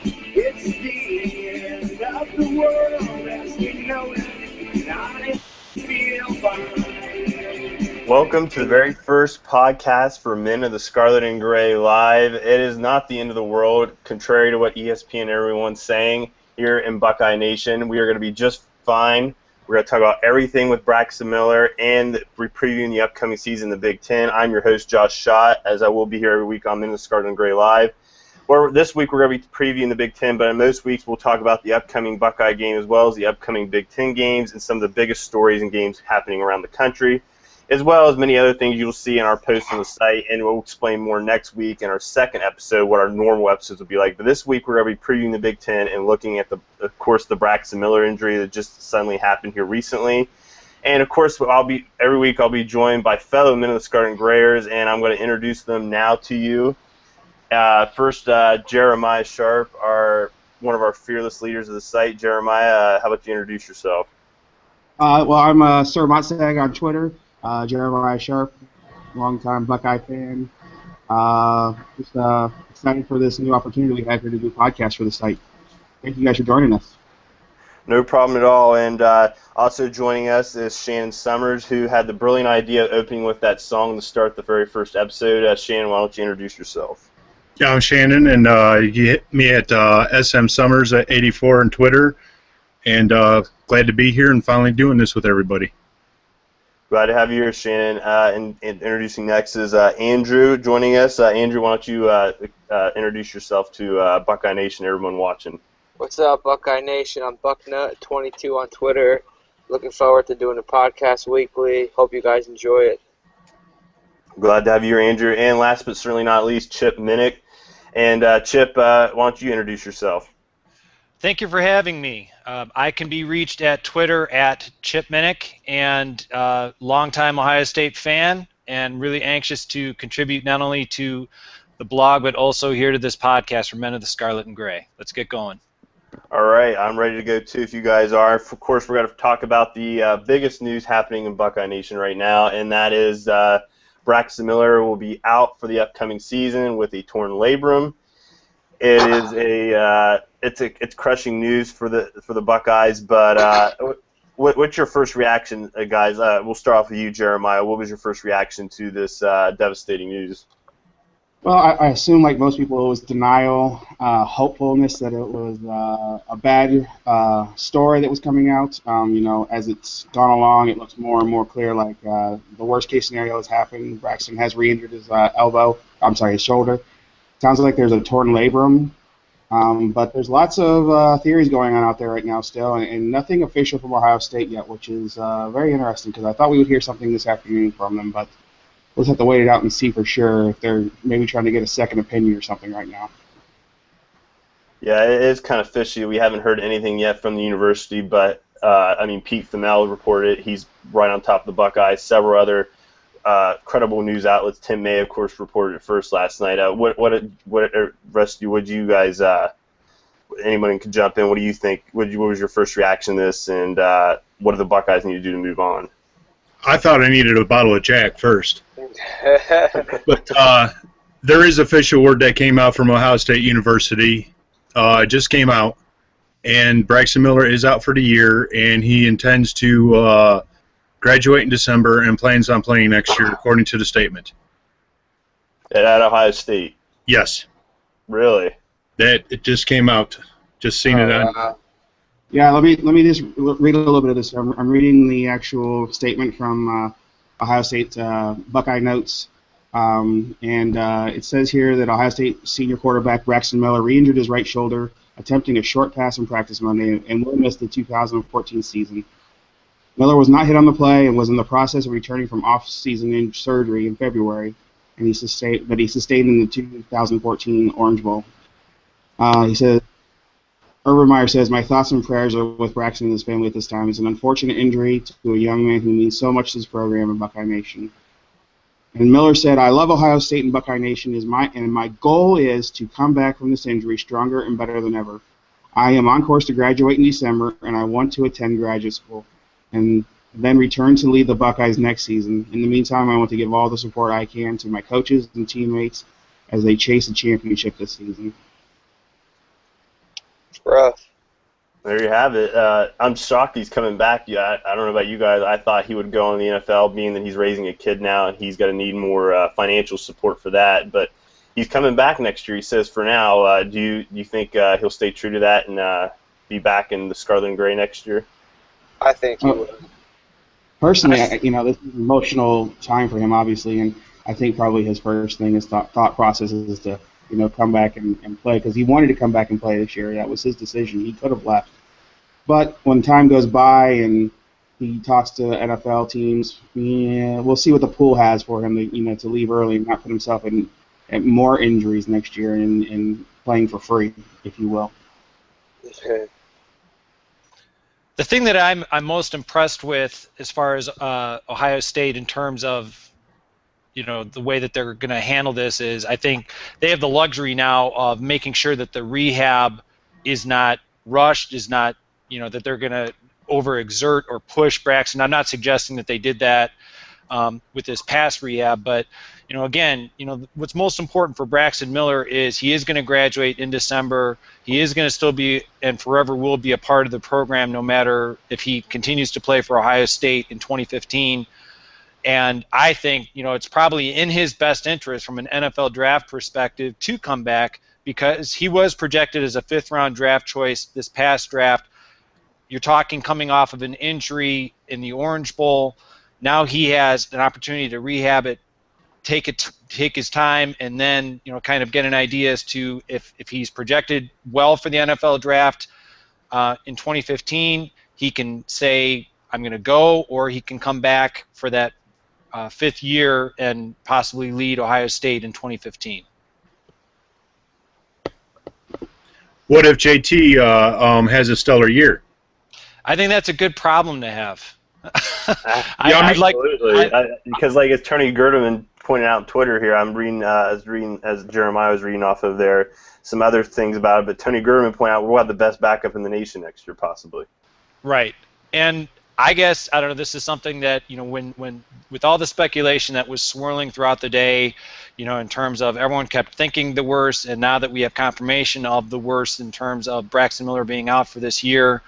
It's the end of the world as we know it, not if we feel fine. Welcome to the very first podcast for Men of the Scarlet and Gray Live. It is not the end of the world, contrary to what ESPN and everyone's saying here in Buckeye Nation. We are going to be just fine. We're going to talk about everything with Braxton Miller and we're previewing the upcoming season in the Big Ten. I'm your host, Josh Schott, as I will be here every week on Men of the Scarlet and Gray Live. This week we're going to be previewing the Big Ten, but in most weeks we'll talk about the upcoming Buckeye game as well as the upcoming Big Ten games and some of the biggest stories and games happening around the country, as well as many other things you'll see in our posts on the site, and we'll explain more next week in our second episode what our normal episodes will be like. But this week we're going to be previewing the Big Ten and looking at, of course, the Braxton Miller injury that just suddenly happened here recently. And, of course, every week I'll be joined by fellow Men of the Scarlet and Grayers, and I'm going to introduce them now to you. First, Jeremiah Sharpe, one of our fearless leaders of the site. Jeremiah, how about you introduce yourself? Well, I'm Sir MotSaG on Twitter. Jeremiah Sharpe, longtime Buckeye fan. Just excited for this new opportunity we have here to do a podcast for the site. Thank you guys for joining us. No problem at all. And also joining us is Shannon Sommers, who had the brilliant idea of opening with that song to start the very first episode. Shannon, why don't you introduce yourself? Yeah, I'm Shannon, and you hit me at SM Sommers at 84 on Twitter. And glad to be here and finally doing this with everybody. Glad to have you here, Shannon. And introducing next is Andrew joining us. Andrew, why don't you introduce yourself to Buckeye Nation, everyone watching. What's up, Buckeye Nation? I'm Bucknut22 on Twitter. Looking forward to doing the podcast weekly. Hope you guys enjoy it. Glad to have you here, Andrew. And last but certainly not least, Chip Minnich. And Chip, why don't you introduce yourself? Thank you for having me. I can be reached at Twitter at Chip Minnich, and longtime Ohio State fan, and really anxious to contribute not only to the blog but also here to this podcast for Men of the Scarlet and Gray. Let's get going. All right, I'm ready to go too if you guys are. Of course, we're going to talk about the biggest news happening in Buckeye Nation right now, and that is Braxton Miller will be out for the upcoming season with a torn labrum. It is it's crushing news for the Buckeyes. But what's your first reaction, guys? We'll start off with you, Jeremiah. What was your first reaction to this devastating news? Well, I assume, like most people, it was denial, hopefulness that it was a bad story that was coming out. As it's gone along, it looks more and more clear like the worst-case scenario is happening. Braxton has re-injured his his shoulder. Sounds like there's a torn labrum, but there's lots of theories going on out there right now still, and nothing official from Ohio State yet, which is very interesting because I thought we would hear something this afternoon from them, but we'll just have to wait it out and see for sure if they're maybe trying to get a second opinion or something right now. Yeah, it is kind of fishy. We haven't heard anything yet from the university, but Pete Thamel reported it. He's right on top of the Buckeyes. Several other credible news outlets. Tim May, of course, reported it first last night. What rest of you? Would you guys? Anyone can jump in. What do you think? What was your first reaction to this, and what do the Buckeyes need to do to move on? I thought I needed a bottle of Jack first. But there is official word that came out from Ohio State University. It just came out, and Braxton Miller is out for the year, and he intends to graduate in December and plans on playing next year, according to the statement. At Ohio State? Yes. Really? It just came out. Just seen it on. Yeah, let me just read a little bit of this. I'm reading the actual statement from Ohio State Buckeye Notes, and it says here that Ohio State senior quarterback Braxton Miller re-injured his right shoulder attempting a short pass in practice Monday and will miss the 2014 season. Miller was not hit on the play and was in the process of returning from off-season surgery in February, and he sustained in the 2014 Orange Bowl. He said, Urban Meyer says, "My thoughts and prayers are with Braxton and his family at this time. It's an unfortunate injury to a young man who means so much to his program and Buckeye Nation." And Miller said, "I love Ohio State and Buckeye Nation, and my goal is to come back from this injury stronger and better than ever. I am on course to graduate in December, and I want to attend graduate school and then return to lead the Buckeyes next season. In the meantime, I want to give all the support I can to my coaches and teammates as they chase a championship this season." It's rough. There you have it. I'm shocked he's coming back. Yeah, I don't know about you guys. I thought he would go in the NFL, being that he's raising a kid now, and he's going to need more financial support for that. But he's coming back next year. He says for now. Do you think he'll stay true to that and be back in the Scarlet and Gray next year? I think he would. Personally, this is an emotional time for him, obviously, and I think probably his first thing, his thought process is to come back and play, because he wanted to come back and play this year. That was his decision. He could have left. But when time goes by and he talks to NFL teams, we'll see what the pool has for him to leave early and not put himself in more injuries next year and playing for free, if you will. Okay. The thing that I'm most impressed with as far as Ohio State in terms of the way that they're going to handle this is, I think they have the luxury now of making sure that the rehab is not rushed, is not, that they're going to overexert or push Braxton. I'm not suggesting that they did that with this past rehab, but, again, what's most important for Braxton Miller is he is going to graduate in December. He is going to still be and forever will be a part of the program, no matter if he continues to play for Ohio State in 2015. And I think, it's probably in his best interest from an NFL draft perspective to come back, because he was projected as a fifth-round draft choice this past draft. You're talking coming off of an injury in the Orange Bowl. Now he has an opportunity to rehab it, take his time, and then kind of get an idea as to if he's projected well for the NFL draft in 2015. He can say, I'm going to go, or he can come back for that fifth year and possibly lead Ohio State in 2015. What if JT has a stellar year? I think that's a good problem to have. Absolutely. Because as Tony Gerdeman pointed out on Twitter here, I'm reading as Jeremiah was reading off of there some other things about it, but Tony Gerdeman pointed out we'll have the best backup in the nation next year, possibly. Right. And I guess, I don't know, this is something that, when with all the speculation that was swirling throughout the day, in terms of everyone kept thinking the worst, and now that we have confirmation of the worst in terms of Braxton Miller being out for this year,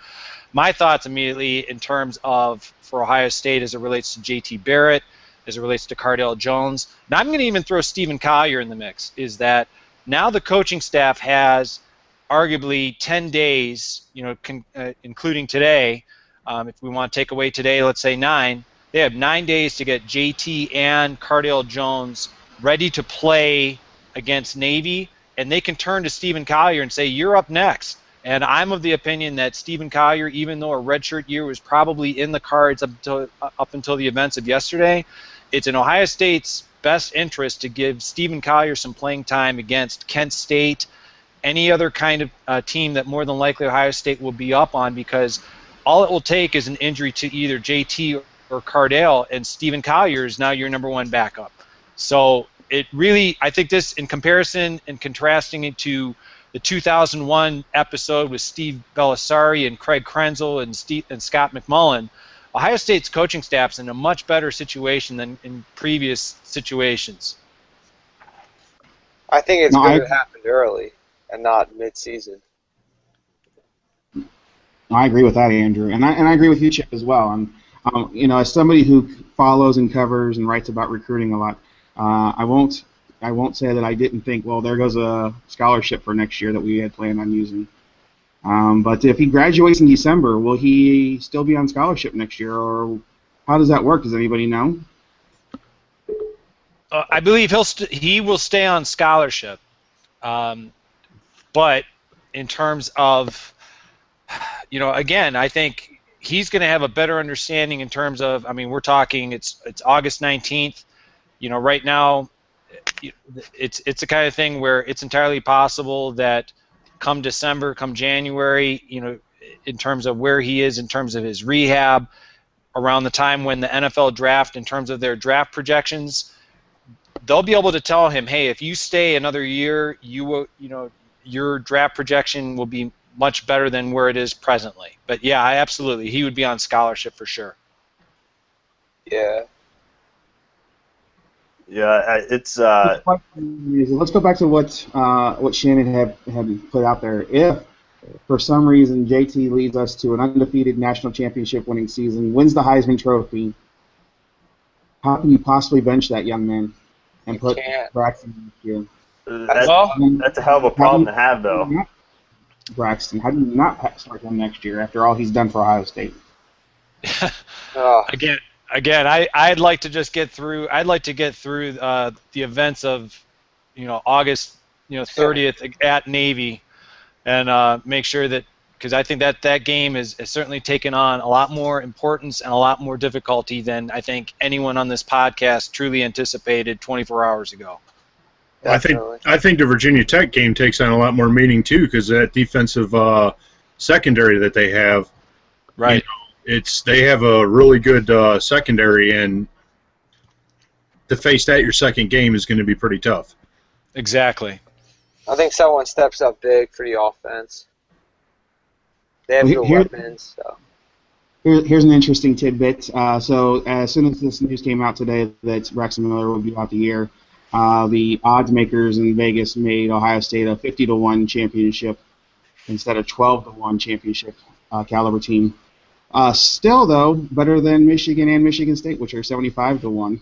my thoughts immediately in terms of for Ohio State as it relates to JT Barrett, as it relates to Cardale Jones, and I'm going to even throw Stephen Collier in the mix, is that now the coaching staff has arguably 10 days, including today. If we want to take away today, let's say 9, they have 9 days to get JT and Cardale Jones ready to play against Navy, and they can turn to Stephen Collier and say, you're up next. And I'm of the opinion that Stephen Collier, even though a redshirt year was probably in the cards up until the events of yesterday, it's in Ohio State's best interest to give Stephen Collier some playing time against Kent State, any other kind of team that more than likely Ohio State will be up on, because all it will take is an injury to either JT or Cardale, and Stephen Collier is now your number one backup. So it really, I think this, in comparison and contrasting it to the 2001 episode with Steve Belisari and Craig Krenzel and Scott McMullen, Ohio State's coaching staff's in a much better situation than in previous situations. I think it's good it happened early and not mid-season. I agree with that, Andrew, and I agree with you, Chip, as well. And as somebody who follows and covers and writes about recruiting a lot, I won't say that I didn't think, well, there goes a scholarship for next year that we had planned on using. But if he graduates in December, will he still be on scholarship next year, or how does that work? Does anybody know? I believe he will stay on scholarship, but in terms of, again, I think he's going to have a better understanding in terms of, we're talking it's August 19th. Right now, it's the kind of thing where it's entirely possible that come December, come January, in terms of where he is in terms of his rehab, around the time when the NFL draft, in terms of their draft projections, they'll be able to tell him, hey, if you stay another year, your draft projection will be much better than where it is presently. But yeah, absolutely, he would be on scholarship for sure. Yeah. Yeah, it's. Let's go back to what Shannon had put out there. If For some reason, JT leads us to an undefeated national championship winning season, wins the Heisman Trophy. How can you possibly bench that young man and put Braxton in here? That's a hell of a problem to have, though. Braxton, how do you not start him next year after all he's done for Ohio State? Again, I'd like to just get through. I'd like to get through the events of, August, 30th at Navy, and make sure that, because I think that game is certainly taken on a lot more importance and a lot more difficulty than I think anyone on this podcast truly anticipated 24 hours ago. I think the Virginia Tech game takes on a lot more meaning too, because that defensive secondary that they have, right? They have a really good secondary, and to face that your second game is going to be pretty tough. Exactly. I think someone steps up big for the offense. They have good weapons. So. Here's an interesting tidbit. So as soon as this news came out today that Braxton Miller will be out the year, the odds makers in Vegas made Ohio State a 50-1 championship instead of 12-1 championship caliber team. Still, though, better than Michigan and Michigan State, which are 75-1.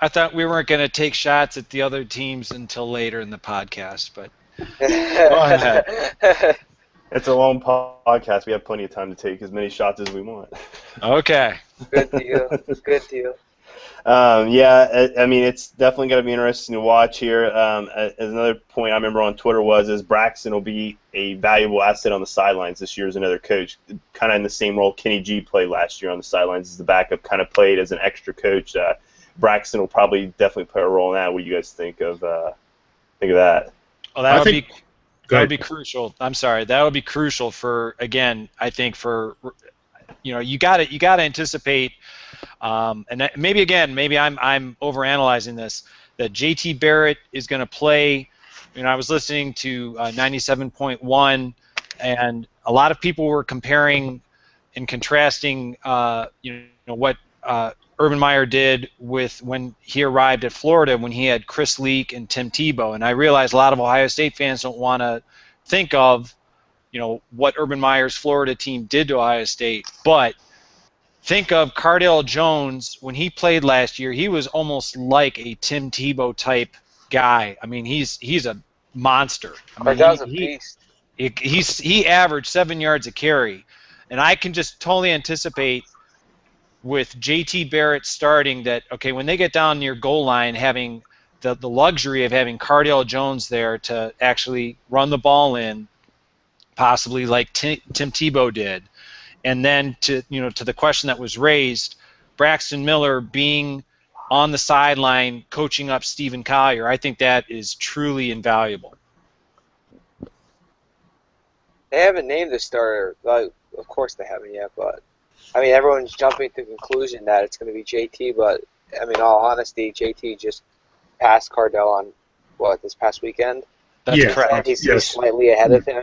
I thought we weren't going to take shots at the other teams until later in the podcast, but go ahead. It's a long podcast. We have plenty of time to take as many shots as we want. Okay. Good deal. Good deal. I mean, it's definitely going to be interesting to watch here. As another point I remember on Twitter is Braxton will be a valuable asset on the sidelines this year as another coach, kind of in the same role Kenny G played last year on the sidelines as the backup, kind of played as an extra coach. Braxton will probably definitely play a role in that. What do you guys think of that? Well, that would be crucial. I'm sorry, that would be crucial for, again, I think for, you got to anticipate, and maybe I'm overanalyzing this, that JT Barrett is going to play. I was listening to 97.1, and a lot of people were comparing and contrasting, what Urban Meyer did with when he arrived at Florida, when he had Chris Leak and Tim Tebow. And I realize a lot of Ohio State fans don't want to think of, what Urban Meyer's Florida team did to Ohio State, but think of Cardale Jones when he played last year. He was almost like a Tim Tebow type guy. I mean, he's a monster. Cardale's a beast. He averaged 7 yards a carry, and I can just totally anticipate with JT Barrett starting that, okay, when they get down near goal line, having the luxury of having Cardale Jones there to actually run the ball in, possibly like Tim Tebow did. And then to the question that was raised, Braxton Miller being on the sideline coaching up Stephen Collier, I think that is truly invaluable. They haven't named the starter. Of course they haven't yet, but I mean, everyone's jumping to the conclusion that it's going to be JT, but, I mean, in all honesty, JT just passed Cardale on, this past weekend? That's correct. He's slightly ahead of him.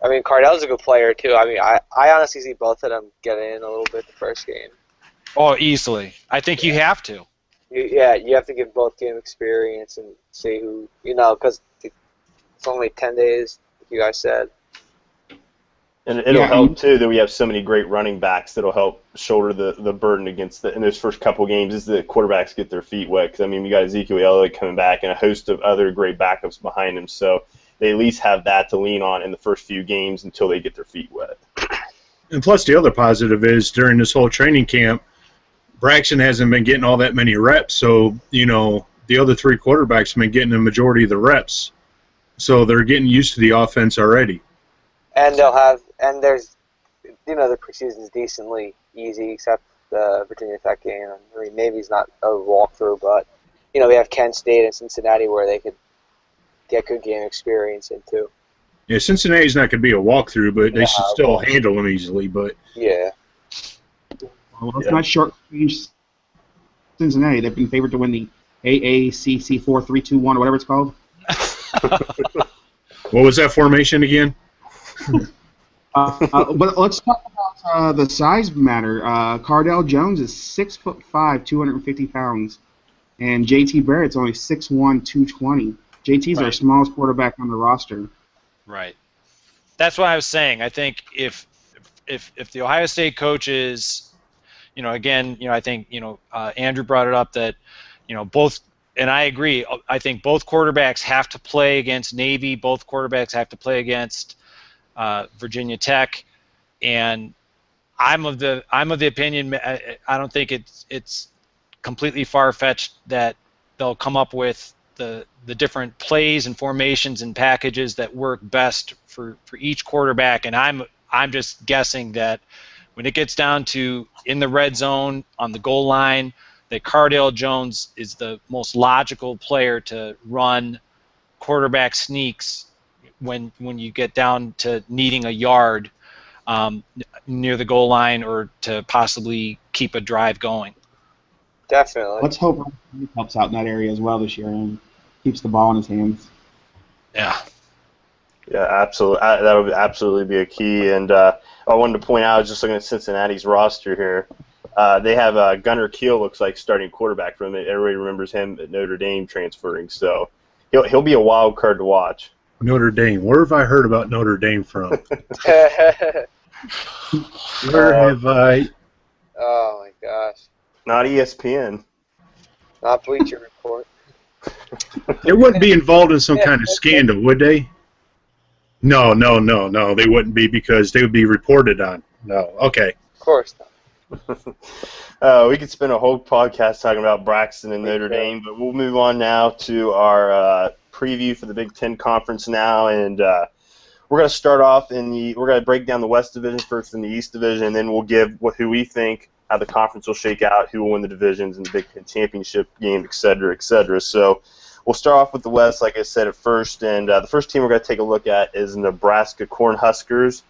I mean, Cardale's a good player, too. I mean, I honestly see both of them getting in a little bit the first game. Oh, easily. I think you have to. You have to give both game experience and see who, because it's only 10 days, like you guys said. And it'll help, too, that we have so many great running backs that'll help shoulder the burden against in those first couple games as the quarterbacks get their feet wet. Because, I mean, we got Ezekiel Elliott coming back and a host of other great backups behind him. So they at least have that to lean on in the first few games until they get their feet wet. And plus the other positive is during this whole training camp, Braxton hasn't been getting all that many reps. So, the other three quarterbacks have been getting the majority of the reps. So they're getting used to the offense already. And there's, the preseason's decently easy except the Virginia Tech game. I mean, maybe it's not a walkthrough, but, we have Kent State and Cincinnati where they could get good game experience in, too. Yeah, Cincinnati's not going to be a walkthrough, but they should still handle them easily. But yeah. Well, it's not short range Cincinnati. They've been favored to win the AACC 4-3-2-1 or whatever it's called. What was that formation again? But let's talk about the size matter. Cardale Jones is 6'5", 250 pounds, and JT Barrett's only 6'1", 220. JT's our smallest quarterback on the roster. Right. That's what I was saying. I think if the Ohio State coaches, again, I think, Andrew brought it up that, both, and I agree, I think both quarterbacks have to play against Navy, both quarterbacks have to play against Virginia Tech, and I'm of the opinion, I don't think it's completely far-fetched that they'll come up with the different plays and formations and packages that work best for each quarterback, and I'm just guessing that when it gets down to in the red zone on the goal line, that Cardale Jones is the most logical player to run quarterback sneaks when you get down to needing a yard near the goal line or to possibly keep a drive going. Definitely. Let's hope he helps out in that area as well this year and keeps the ball in his hands. Yeah. Yeah, absolutely. That would absolutely be a key. And I wanted to point out, I was just looking at Cincinnati's roster here. They have Gunnar Kiel, looks like, starting quarterback for them. Everybody remembers him at Notre Dame transferring. So he'll be a wild card to watch. Notre Dame. Where have I heard about Notre Dame from? Where have I? Oh, my gosh. Not ESPN. Not Bleacher Report. They wouldn't be involved in some kind of scandal, would they? No. They wouldn't be because they would be reported on. No. Okay. Of course not. We could spend a whole podcast talking about Braxton and Notre Dame, but we'll move on now to our preview for the Big Ten Conference now, and we're going to start off we're going to break down the West Division first and the East Division, and then we'll give who we think how the conference will shake out, who will win the divisions in the Big Ten Championship game, et cetera, et cetera. So we'll start off with the West, like I said at first, and the first team we're going to take a look at is Nebraska Cornhuskers.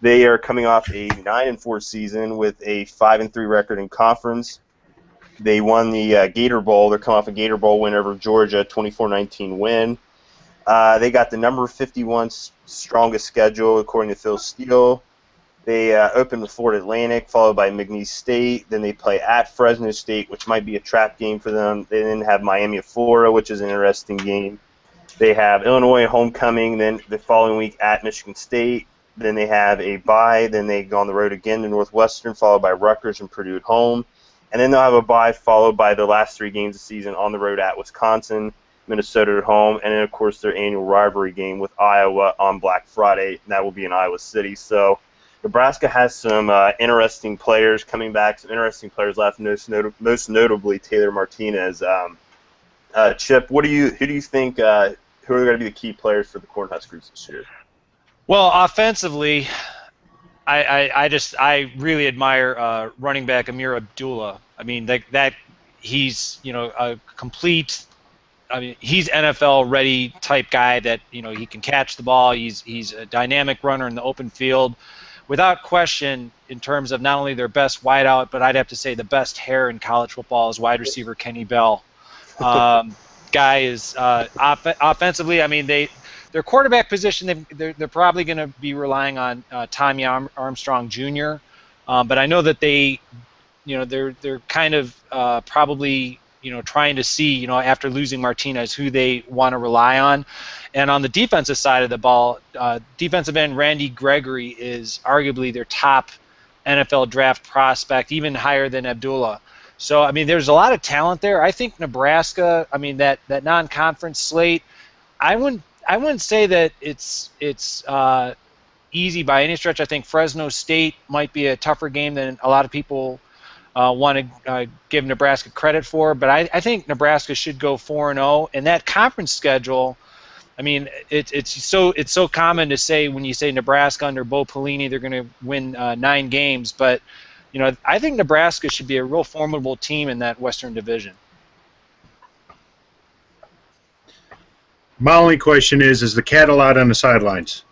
They are coming off a 9-4 season with a 5-3 record in conference. They won the Gator Bowl. They're coming off a Gator Bowl win over Georgia, 24-19 win. They got the number 51 strongest schedule, according to Phil Steele. They open with Florida Atlantic, followed by McNeese State. Then they play at Fresno State, which might be a trap game for them. They then have Miami of Florida, which is an interesting game. They have Illinois homecoming, then the following week at Michigan State. Then they have a bye. Then they go on the road again to Northwestern, followed by Rutgers and Purdue at home. And then they'll have a bye followed by the last 3 games of the season on the road at Wisconsin, Minnesota at home, and then, of course, their annual rivalry game with Iowa on Black Friday, and that will be in Iowa City. So Nebraska has some interesting players coming back, some interesting players left, most notably Taylor Martinez. Chip, who do you think who are going to be the key players for the Cornhuskers this year? Well, offensively, I really admire running back Amir Abdullah. I mean, that he's a complete. I mean, he's NFL ready type guy that he can catch the ball. He's a dynamic runner in the open field, without question. In terms of not only their best wideout, but I'd have to say the best hair in college football is wide receiver Kenny Bell. Guy is offensively. I mean, their quarterback position, they're probably going to be relying on Tommy Armstrong Jr. But I know that they're kind of probably trying to see after losing Martinez who they want to rely on. And on the defensive side of the ball, defensive end Randy Gregory is arguably their top NFL draft prospect, even higher than Abdullah. So I mean, there's a lot of talent there. I think Nebraska. I mean, that non-conference slate. I wouldn't say that it's easy by any stretch. I think Fresno State might be a tougher game than a lot of people want to give Nebraska credit for. But I think Nebraska should go 4-0. And that conference schedule, I mean, it's so common to say when you say Nebraska under Bo Pelini, they're going to win 9 games. But I think Nebraska should be a real formidable team in that Western Division. My only question is the cat allowed on the sidelines?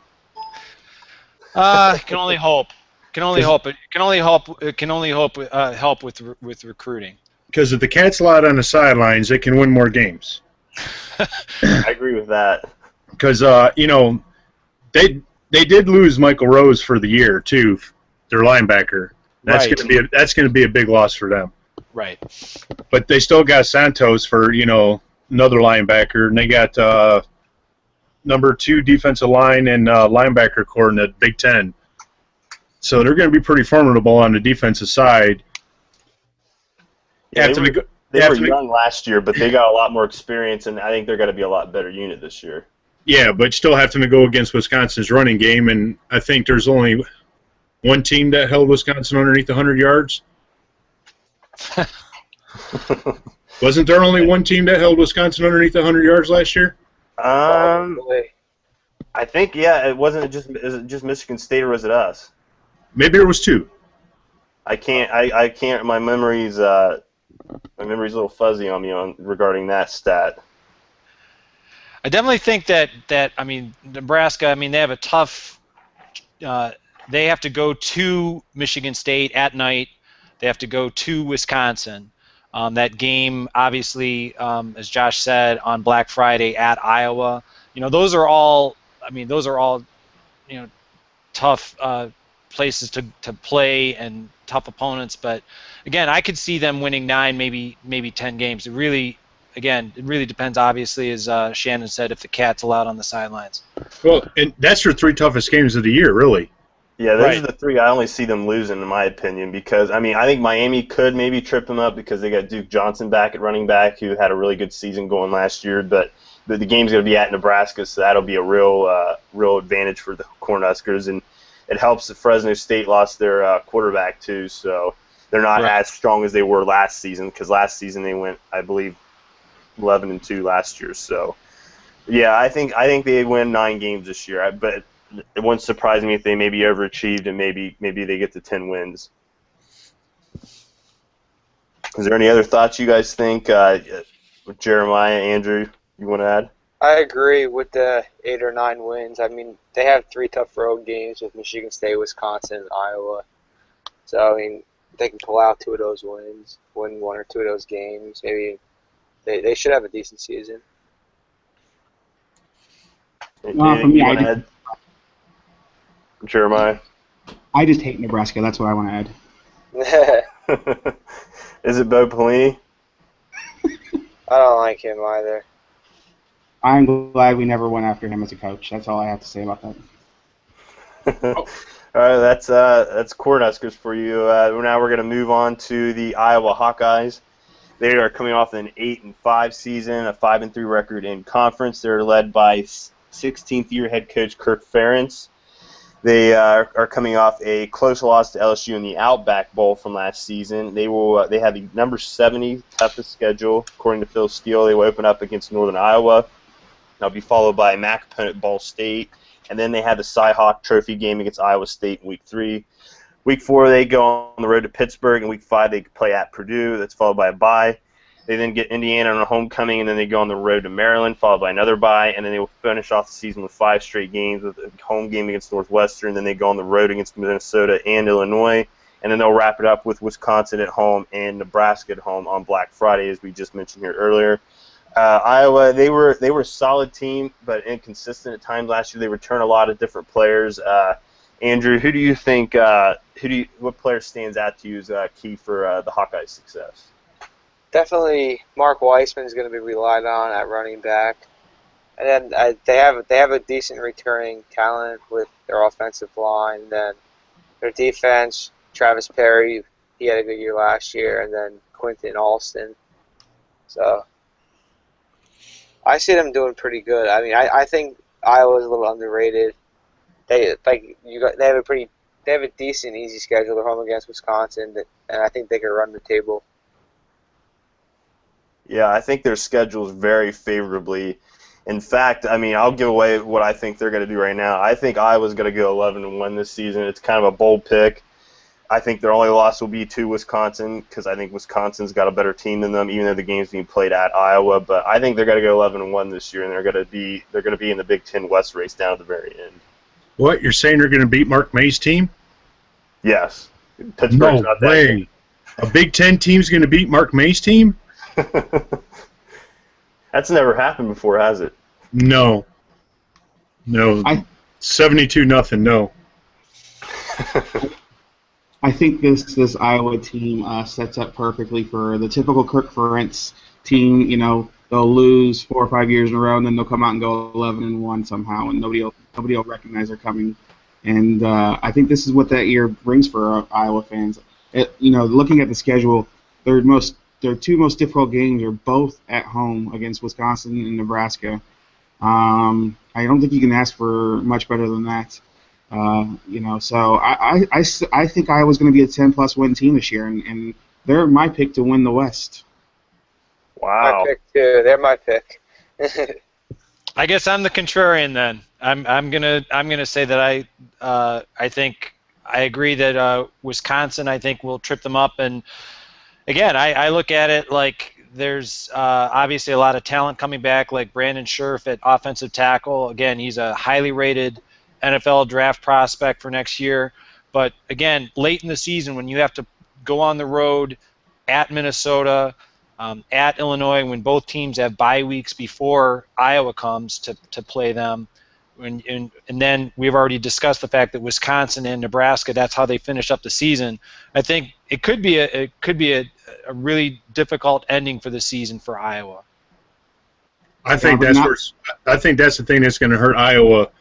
Can only hope. Can only hope. It can only help. It can only hope help with recruiting. Because if the cat's allowed on the sidelines, they can win more games. I agree with that. Because they did lose Michael Rose for the year too, their linebacker. That's Right. going to be a big loss for them. Right. But they still got Santos for another linebacker, and they got number 2 defensive line and linebacker core in the Big Ten. So they're going to be pretty formidable on the defensive side. Yeah, they were young last year, but they got a lot more experience, and I think they're going to be a lot better unit this year. Yeah, but still have to go against Wisconsin's running game, and I think there's only one team that held Wisconsin underneath 100 yards. Wasn't there only one team that held Wisconsin underneath 100 yards last year? I think, yeah, it wasn't just, is it just Michigan State or was it us? Maybe there was 2. I can't, my memory's a little fuzzy on me regarding that stat. I definitely think that I mean, Nebraska, I mean, they have a tough, they have to go to Michigan State at night. They have to go to Wisconsin. That game, obviously, as Josh said, on Black Friday at Iowa. You know, those are all, you know, tough places to play and tough opponents. But again, I could see them winning 9, maybe 10 games. It really depends, obviously, as Shannon said, if the cat's allowed on the sidelines. Well, and that's your 3 toughest games of the year, really. Yeah, those are the 3 I only see them losing, in my opinion, because, I mean, I think Miami could maybe trip them up because they got Duke Johnson back at running back, who had a really good season going last year, but the game's going to be at Nebraska, so that'll be a real advantage for the Cornhuskers, and it helps that Fresno State lost their quarterback, too, so they're not as strong as they were last season, because last season they went, I believe, 11-2 last year, so yeah, I think they win 9 games this year, but it wouldn't surprise me if they maybe overachieved and maybe they get to 10 wins. Is there any other thoughts you guys think? Jeremiah, Andrew, you want to add? I agree with the 8 or 9 wins. I mean, they have 3 tough road games with Michigan State, Wisconsin, and Iowa. So, I mean, they can pull out 2 of those wins, win 1 or 2 of those games. Maybe they should have a decent season. Well, for me, Jeremiah? I just hate Nebraska. That's what I want to add. Is it Bo Pelini? I don't like him either. I'm glad we never went after him as a coach. That's all I have to say about that. All right, that's Cornhuskers for you. Now we're going to move on to the Iowa Hawkeyes. They are coming off an 8-5 season, a 5-3 record in conference. They're led by 16th-year head coach Kirk Ferentz. They are coming off a close loss to LSU in the Outback Bowl from last season. They have the number 70 toughest schedule, according to Phil Steele. They will open up against Northern Iowa. They'll be followed by a MAC opponent, Ball State. And then they have the Cy-Hawk Trophy game against Iowa State in Week 3. Week 4, they go on the road to Pittsburgh. In Week 5, they play at Purdue. That's followed by a bye. They then get Indiana on a homecoming, and then they go on the road to Maryland, followed by another bye, and then they will finish off the season with 5 straight games with a home game against Northwestern. Then they go on the road against Minnesota and Illinois, and then they'll wrap it up with Wisconsin at home and Nebraska at home on Black Friday, as we just mentioned here earlier. Iowa, they were a solid team, but inconsistent at times last year. They return a lot of different players. Andrew, who do you think? What player stands out to you as key for the Hawkeyes' success? Definitely, Mark Weissman is going to be relied on at running back, and then they have a decent returning talent with their offensive line. And then their defense, Travis Perry, he had a good year last year, and then Quentin Alston. So I see them doing pretty good. I mean, I think Iowa's a little underrated. They have a decent, easy schedule. They're home against Wisconsin, and I think they can run the table. Yeah, I think their schedule is very favorably. In fact, I mean, I'll give away what I think they're going to do right now. I think Iowa's going to go 11-1 this season. It's kind of a bold pick. I think their only loss will be to Wisconsin because I think Wisconsin's got a better team than them, even though the game's being played at Iowa. But I think they're going to go 11-1 this year, and they're going to be in the Big Ten West race down at the very end. What, you're saying they're going to beat Mark May's team? Yes. Pittsburgh's not that way. A Big Ten team's going to beat Mark May's team? That's never happened before, has it? No. 72-0. No. I think this Iowa team sets up perfectly for the typical Kirk Ferentz team. You know, they'll lose 4 or 5 years in a row, and then they'll come out and go 11-1 somehow, and nobody will recognize they're coming. And I think this is what that year brings for Iowa fans. Looking at the schedule, their two most difficult games are both at home against Wisconsin and Nebraska. I don't think you can ask for much better than that. So I think Iowa's going to be a 10-plus win team this year, and they're my pick to win the West. Wow. My pick too. They're my pick. I guess I'm the contrarian then. I'm gonna say that I think I agree that Wisconsin, I think, will trip them up. And again, I look at it like there's obviously a lot of talent coming back, like Brandon Scherf at offensive tackle. Again, he's a highly rated NFL draft prospect for next year. But again, late in the season when you have to go on the road at Minnesota, at Illinois, when both teams have bye weeks before Iowa comes to play them, and then we've already discussed the fact that Wisconsin and Nebraska, that's how they finish up the season. I think it could be a really difficult ending for the season for Iowa. I think that's the thing that's going to hurt Iowa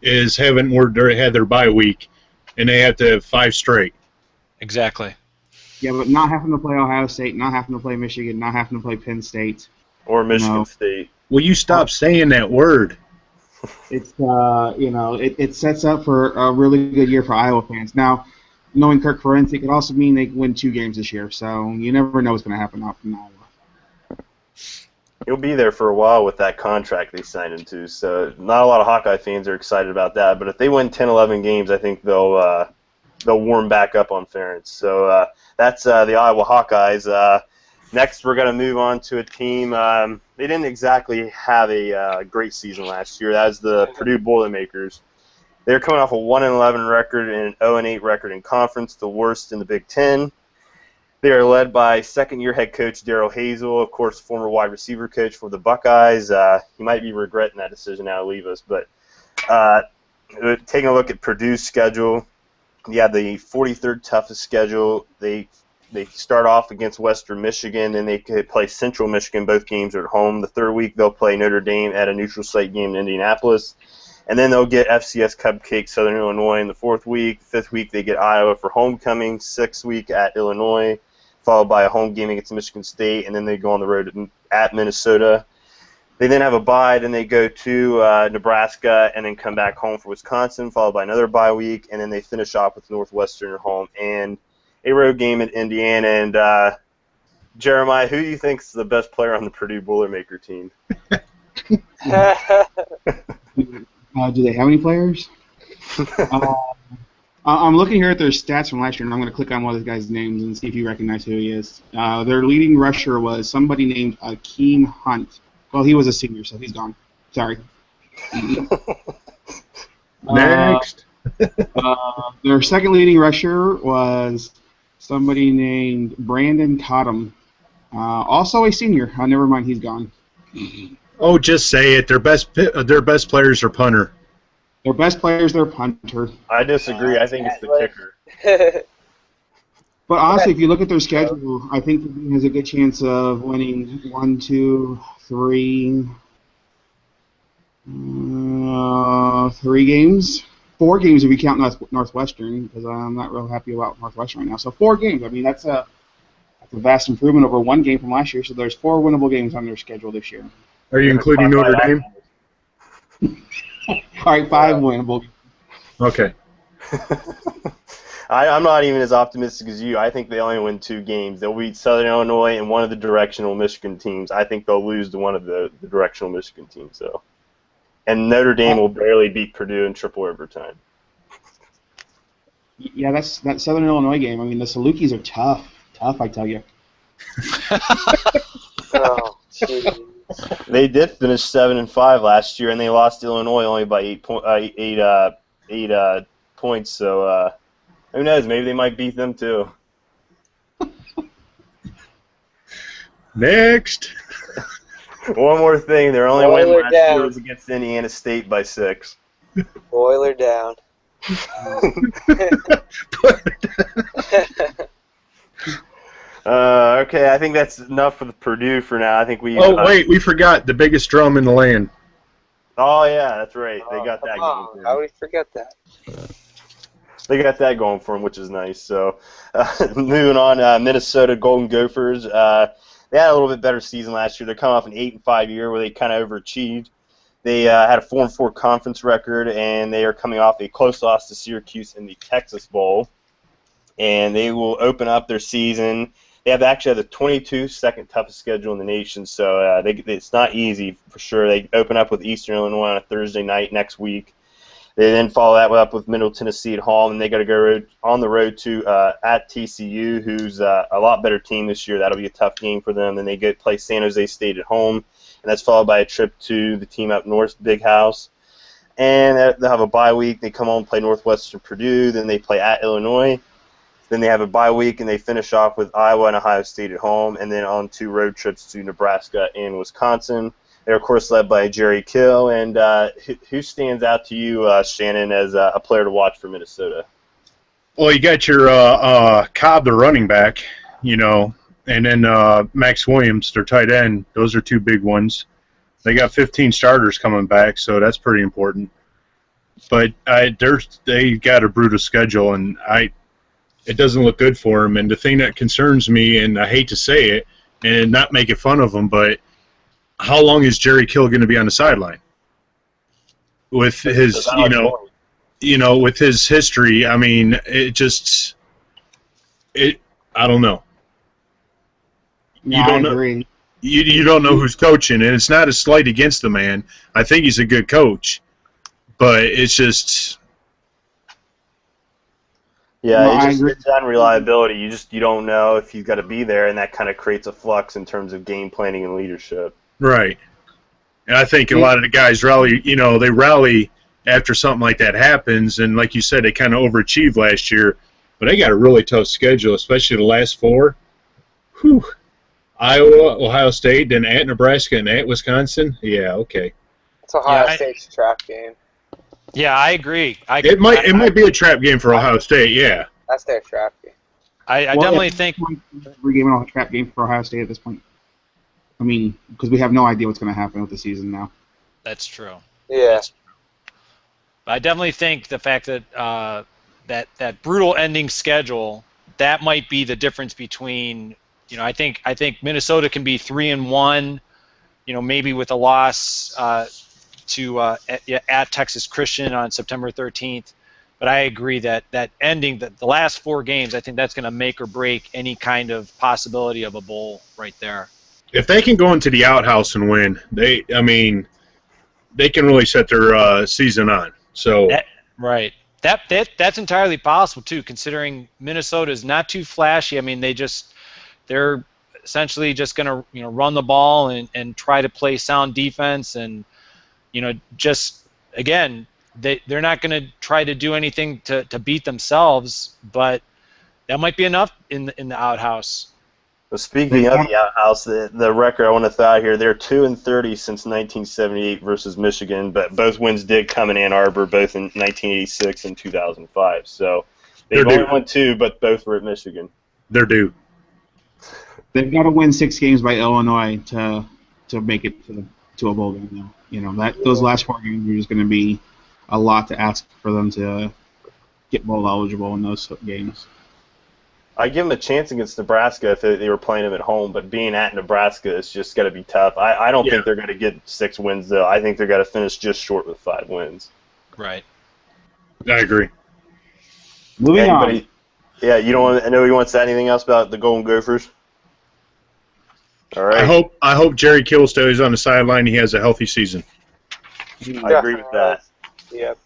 is had their bye week, and they have to have 5 straight. Exactly. Yeah, but not having to play Ohio State, not having to play Michigan, not having to play Penn State. Or Michigan State. Will you stop saying that word? It's it sets up for a really good year for Iowa fans. Now, knowing Kirk Ferentz, it could also mean they win 2 games this year, so you never know what's going to happen out in Iowa. He'll be there for a while with that contract they signed him to, so not a lot of Hawkeye fans are excited about that. But if they win 10, 11 games, I think they'll warm back up on Ferentz. So that's the Iowa Hawkeyes. Next, we're going to move on to a team. They didn't exactly have a great season last year. That was the Purdue Boilermakers. They're coming off a 1-11 record and an 0-8 record in conference, the worst in the Big Ten. They are led by second-year head coach Darrell Hazel, of course, former wide receiver coach for the Buckeyes. He might be regretting that decision now to leave us. But taking a look at Purdue's schedule, you have the 43rd toughest schedule. They start off against Western Michigan, then they play Central Michigan. Both games are at home. The third week they'll play Notre Dame at a neutral site game in Indianapolis. And then they'll get FCS Cupcake Southern Illinois in the fourth week. Fifth week they get Iowa for homecoming. Sixth week at Illinois, followed by a home game against Michigan State. And then they go on the road at Minnesota. They then have a bye. Then they go to Nebraska and then come back home for Wisconsin, followed by another bye week. And then they finish off with Northwestern at home and a road game at Indiana. And Jeremiah, who do you think is the best player on the Purdue Boilermaker team? Do they have any players? I'm looking here at their stats from last year, and I'm going to click on one of those guys' names and see if you recognize who he is. Their leading rusher was somebody named Akeem Hunt. Well, he was a senior, so he's gone. Sorry. Next. Their second leading rusher was somebody named Brandon Cottom. Also a senior. Never mind, he's gone. Oh, just say it. Their best players are punter. Their best players, they're punter. I disagree. I think it's the kicker. But honestly, if you look at their schedule, I think Purdue has a good chance of winning 1, 2, 3 games. 4 games if you count Northwestern, because I'm not real happy about Northwestern right now. So 4 games. I mean, that's a vast improvement over 1 game from last year. So there's 4 winnable games on their schedule this year. Are you including Notre Dame? All right, 5 winnable. Okay. I'm not even as optimistic as you. I think they only win 2 games. They'll beat Southern Illinois and one of the directional Michigan teams. I think they'll lose to one of the directional Michigan teams, though. And Notre Dame will barely beat Purdue in triple overtime. Yeah, that's that Southern Illinois game. I mean, the Salukis are tough. Tough, I tell you. Oh, jeez. They did finish 7-5 last year, and they lost to Illinois only by 8 points. So who knows? Maybe they might beat them too. Next. One more thing: their only win last year was against Indiana State by 6. Boiler down. Okay, I think that's enough for the Purdue for now. I think we. Oh, wait, we forgot the biggest drum in the land. Oh yeah, that's right. They got that going for How them. we forget that? They got that going for them, which is nice. So, moving on, Minnesota Golden Gophers. They had a little bit better season last year. They're coming off an 8-5 year where they kind of overachieved. They had a 4-4 conference record, and they are coming off a close loss to Syracuse in the Texas Bowl. And they will open up their season. They actually have the 22nd toughest schedule in the nation, so it's not easy for sure. They open up with Eastern Illinois on a Thursday night next week. They then follow that up with Middle Tennessee at home, and they got to go on the road to at TCU, who's a lot better team this year. That'll be a tough game for them. Then they go play San Jose State at home, and that's followed by a trip to the team up north, Big House. And they'll have a bye week. They come home and play Northwestern Purdue. Then they play at Illinois. Then they have a bye week, and they finish off with Iowa and Ohio State at home, and then on 2 road trips to Nebraska and Wisconsin. They're, of course, led by Jerry Kill. And who stands out to you, Shannon, as a player to watch for Minnesota? Well, you got your Cobb, the running back, and then Max Williams, their tight end. Those are 2 big ones. They got 15 starters coming back, so that's pretty important. But they got a brutal schedule, and it doesn't look good for them. And the thing that concerns me, and I hate to say it and not make it fun of them, but how long is Jerry Kill going to be on the sideline? With his, with his history, I mean, I don't know. Yeah, I agree. You don't know who's coaching, and it's not a slight against the man. I think he's a good coach, but it's just. Yeah, No, it's unreliability. You don't know if he's got to be there, and that kind of creates a flux in terms of game planning and leadership. Right. And I think a lot of the guys rally, they rally after something like that happens, and like you said, they kind of overachieved last year, but they got a really tough schedule, especially the last 4. Whew. Iowa, Ohio State, then at Nebraska and at Wisconsin. Yeah, okay. It's Ohio State's trap game. Yeah, I agree. It might be a trap game for Ohio State. Yeah, that's their trap game. I definitely think every game is a trap game for Ohio State at this point. I mean, because we have no idea what's going to happen with the season now. That's true. Yeah. That's true. I definitely think the fact that that brutal ending schedule, that might be the difference between. I think Minnesota can be 3-1. Maybe with a loss to at Texas Christian on September 13th. But I agree that ending, the last 4 games, I think that's going to make or break any kind of possibility of a bowl right there. If they can go into the outhouse and win, they can really set their season on. So right. That's entirely possible too, considering Minnesota is not too flashy. I mean, they're essentially just going to run the ball and try to play sound defense, and just again they're not going to try to do anything to beat themselves, but that might be enough in the outhouse. Well, speaking of the outhouse, the record I want to throw out here, they're 2-30 since 1978 versus Michigan, but both wins did come in Ann Arbor, both in 1986 and 2005. So they've only won 2, but both were at Michigan. They're due. They've got to win 6 games by Illinois to make it to a bowl game. Those last 4 games are just going to be a lot to ask for them to get bowl eligible in those games. I give them a chance against Nebraska if they were playing them at home, but being at Nebraska is just going to be tough. I don't think they're going to get 6 wins, though. I think they're going to finish just short with 5 wins. Right. I agree. Moving on. Yeah, I know you want to say anything else about the Golden Gophers? All right. I hope Jerry Kill stays on the sideline. He has a healthy season. I agree with that. Yep.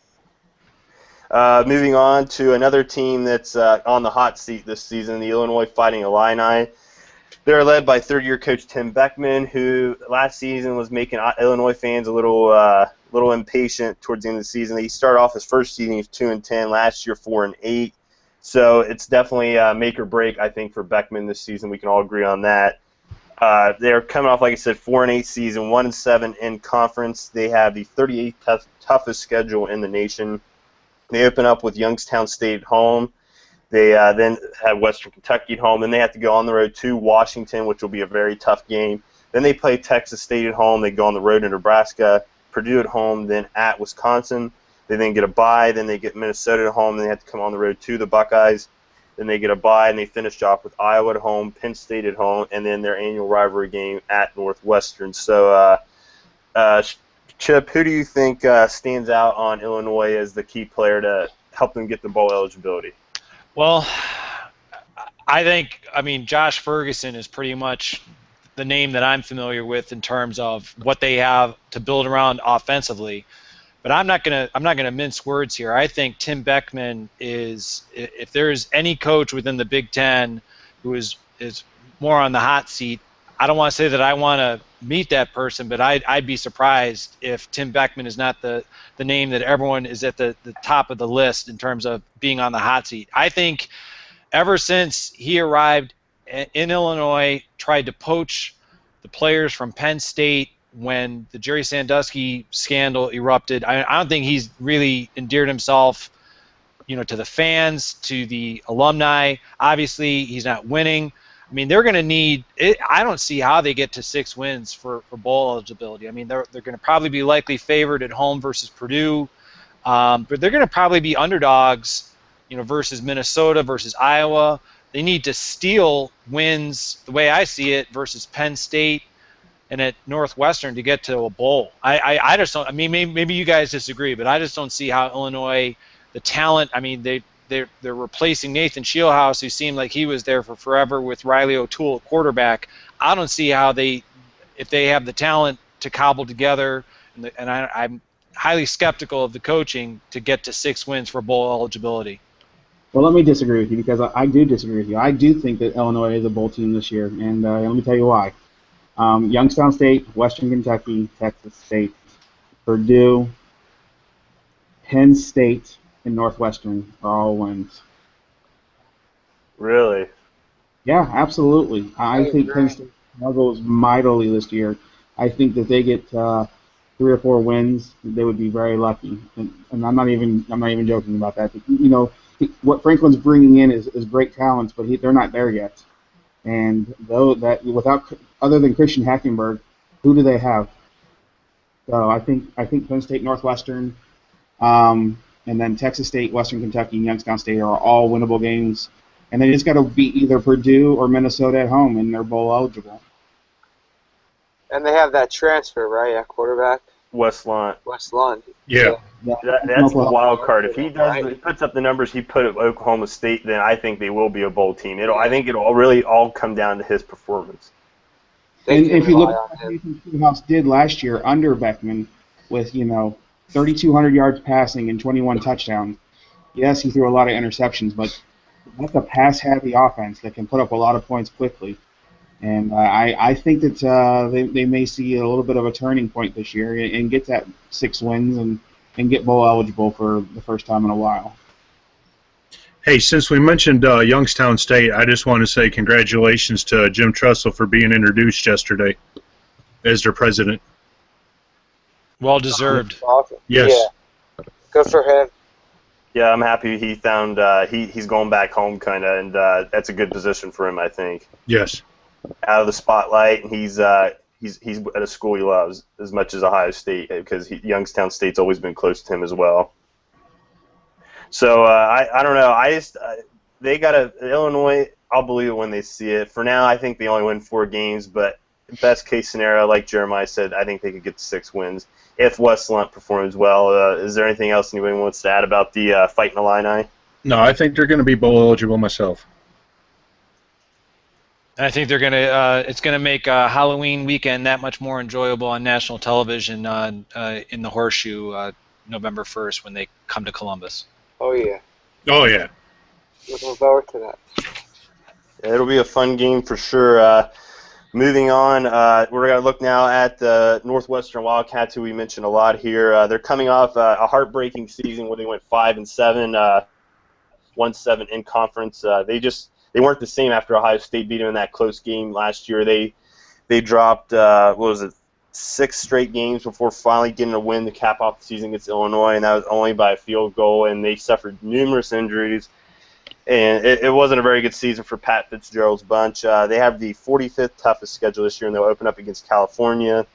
Moving on to another team that's on the hot seat this season, the Illinois Fighting Illini. They're led by third-year coach Tim Beckman, who last season was making Illinois fans a little impatient towards the end of the season. He started off his first season, he was 2-10. Last year, 4-8. So it's definitely make or break, I think, for Beckman this season. We can all agree on that. They're coming off, like I said, 4-8 season, 1-7 in conference. They have the 38th toughest schedule in the nation. They open up with Youngstown State at home. They then have Western Kentucky at home. Then they have to go on the road to Washington, which will be a very tough game. Then they play Texas State at home. They go on the road to Nebraska, Purdue at home, then at Wisconsin. They then get a bye. Then they get Minnesota at home. Then they have to come on the road to the Buckeyes. Then they get a bye, and they finish off with Iowa at home, Penn State at home, and then their annual rivalry game at Northwestern. So, Chip, who do you think stands out on Illinois as the key player to help them get the bowl eligibility? Well, I mean, Josh Ferguson is pretty much the name that I'm familiar with in terms of what they have to build around offensively. But I'm not gonna mince words here. I think Tim Beckman is, if there's any coach within the Big Ten who is more on the hot seat, I don't want to say that I want to meet that person, but I'd be surprised if Tim Beckman is not the name that everyone is at the top of the list in terms of being on the hot seat. I think ever since he arrived in Illinois, tried to poach the players from Penn State when the Jerry Sandusky scandal erupted, I don't think he's really endeared himself, to the fans, to the alumni. Obviously, he's not winning. I mean, they're going to need it. I don't see how they get to 6 wins for bowl eligibility. I mean, they're going to probably be likely favored at home versus Purdue, but they're going to probably be underdogs, versus Minnesota, versus Iowa. They need to steal wins, the way I see it, versus Penn State and at Northwestern to get to a bowl. I just don't. I mean, maybe you guys disagree, but I just don't see how Illinois, the talent. I mean, they're replacing Nathan Shieldhouse, who seemed like he was there for forever, with Riley O'Toole at quarterback. I don't see how if they have the talent to cobble together, and I'm highly skeptical of the coaching to get to 6 wins for bowl eligibility. Well, let me disagree with you, because I do disagree with you. I do think that Illinois is a bowl team this year, and let me tell you why. Youngstown State, Western Kentucky, Texas State, Purdue, Penn State, and Northwestern are all wins. Really? Yeah, absolutely. I think Penn State struggles mightily this year. I think that they get 3 or 4 wins, they would be very lucky. And I'm not even joking about that. What Franklin's bringing in is great talents, but they're not there yet. And other than Christian Hackenberg, who do they have? So I think Penn State, Northwestern, and then Texas State, Western Kentucky, and Youngstown State are all winnable games. And they just got to beat either Purdue or Minnesota at home, and they're bowl eligible. And they have that transfer, right, at quarterback? West Lund. Yeah. That's the wild card. If he puts up the numbers he put at Oklahoma State, then I think they will be a bowl team. I think it'll really all come down to his performance. And if you look at what Nathan Shieldhouse did last year under Beckman with, 3,200 yards passing and 21 touchdowns, yes, he threw a lot of interceptions, but that's a pass-heavy offense that can put up a lot of points quickly. And I think that they may see a little bit of a turning point this year and get that 6 wins and get bowl eligible for the first time in a while. Hey, since we mentioned Youngstown State, I just want to say congratulations to Jim Tressel for being introduced yesterday as their president. Well deserved. Awesome. Yes. Yeah. Good for him. Yeah, I'm happy he found he's going back home kind of, and that's a good position for him, I think. Yes. Out of the spotlight, and he's at a school he loves as much as Ohio State, because Youngstown State's always been close to him as well. So I don't know. They got Illinois. I'll believe it when they see it. For now, I think they only win 4 games, but best case scenario, like Jeremiah said, I think they could get to 6 wins if West Lund performs well. Is there anything else anybody wants to add about the Fighting Illini? No, I think they're going to be bowl eligible myself. I think they're gonna. It's gonna make Halloween weekend that much more enjoyable on national television in the Horseshoe November 1st when they come to Columbus. Oh yeah. Oh yeah. Looking forward to that. It'll be a fun game for sure. Moving on, we're going to look now at the Northwestern Wildcats, who we mentioned a lot here. They're coming off a heartbreaking season where they went 5-7, 1-7 in conference. They weren't the same after Ohio State beat them in that close game last year. They dropped 6 straight games before finally getting a win to cap off the season against Illinois, and that was only by a field goal. And they suffered numerous injuries. And it wasn't a very good season for Pat Fitzgerald's bunch. They have the 45th toughest schedule this year, and they'll open up against California.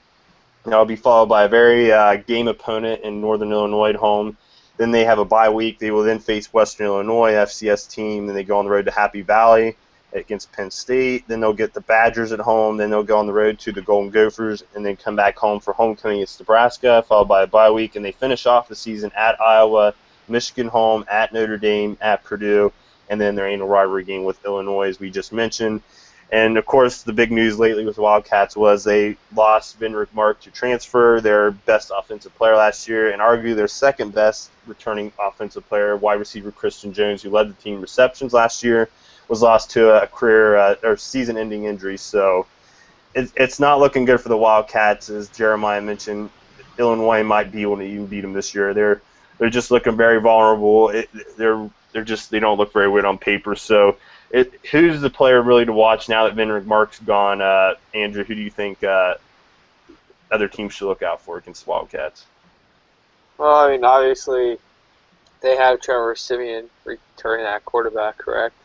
That'll be followed by a very game opponent in Northern Illinois at home. Then they have a bye week. They will then face Western Illinois, FCS team. Then they go on the road to Happy Valley against Penn State. Then they'll get the Badgers at home. Then they'll go on the road to the Golden Gophers and then come back home for homecoming against Nebraska, followed by a bye week. And they finish off the season at Iowa, Michigan home, at Notre Dame, at Purdue, and then their annual rivalry game with Illinois, as we just mentioned. And, of course, the big news lately with the Wildcats was they lost Venrick Mark to transfer, their best offensive player last year, and arguably their second best returning offensive player, wide receiver Christian Jones, who led the team receptions last year, was lost to a career or season-ending injury. So it's not looking good for the Wildcats, as Jeremiah mentioned. Illinois might be able to even beat them this year. They're just looking very vulnerable. They don't look very good on paper. So who's the player really to watch now that Venrick Mark's gone? Andrew, who do you think other teams should look out for against the Wildcats? Well, I mean, obviously, they have Trevor Siemian returning at quarterback, correct?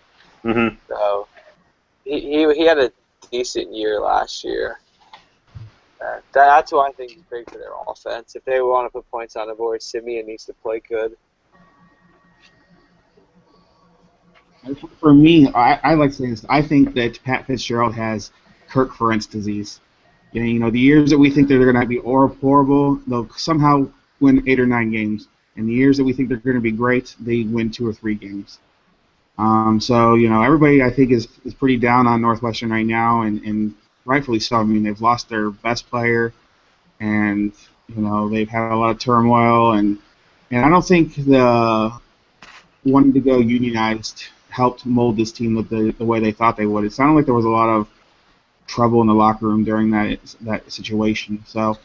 Mm-hmm. So he had a decent year last year. That's what I think is big for their offense. If they want to put points on the board, Siemian needs to play good. For me, I like saying this. I think that Pat Fitzgerald has Kirk Ferentz disease. You know, the years that we think that they're going to be horrible, they'll somehow win 8 or 9 games. And the years that we think they're going to be great, they win 2 or 3 games. So, you know, everybody I think is pretty down on Northwestern right now, and rightfully so. I mean, they've lost their best player, and, you know, they've had a lot of turmoil. And I don't think the wanting to go unionized helped mold this team with the way they thought they would. It sounded like there was a lot of trouble in the locker room during that situation. So,